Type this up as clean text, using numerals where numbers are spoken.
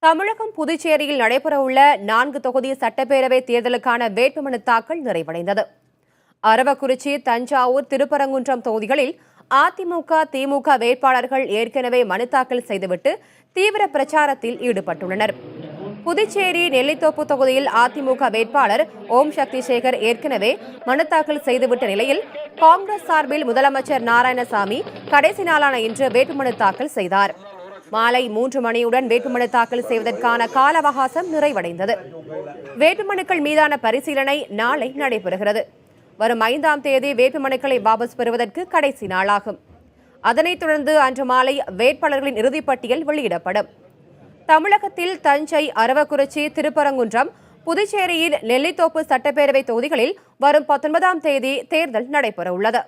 தமிழகம் புதுச்சேரியில் நடைபெறவுள்ள 4 தொகுதி சட்டப்பேரவை தேர்தலுக்கான வேட்புமனு தாக்கல் நிறைவடைந்தது. அரவக்குறிச்சி, தஞ்சாவூர், திருப்பரங்குன்றம் தொகுதிகளில் அதிமுக, திமுக வேட்பாளர்கள் ஏற்கனவே மனு தாக்கல் செய்துவிட்டு தீவிர பிரச்சாரத்தில் ஈடுபட்டுள்ளனர். புதுச்சேரி நெல்லித்தோப்பு தொகுதியில் அதிமுக வேட்பாளர் ஓம் சக்தி சேகர் ஏற்கனவே மனு தாக்கல் செய்துவிட்ட நிலையில் காங்கிரஸ் சார்பில் முதலமைச்சர் நாராயணசாமி கடைசி நாளான இன்று வேட்புமனு தாக்கல் செய்தார். மாலை 3 மணியுடன் வேட்புமனு தாக்கல் செய்வதற்கான கால அவகாசம் நிறைவடைந்தது. வேட்புமனுக்கள் மீதான பரிசீலனை நாளை நடைபெறுகிறது. வரும் 5ஆம் தேதி வேட்புமனுக்களை வாபஸ் பெறுவதற்கு கடைசி நாளாகும். அதனைத் தொடர்ந்து அன்று மாலை வேட்பாளர்களின் இறுதிப்பட்டியல் வெளியிடப்படும். தமிழகத்தில் தஞ்சை, அரவக்குறிச்சி, திருப்பரங்குன்றம், புதுச்சேரியில் நெல்லித்தோப்பு சட்டப்பேரவை தொகுதிகளில் வரும் 19ஆம் தேதி தேர்தல் நடைபெறவுள்ளது.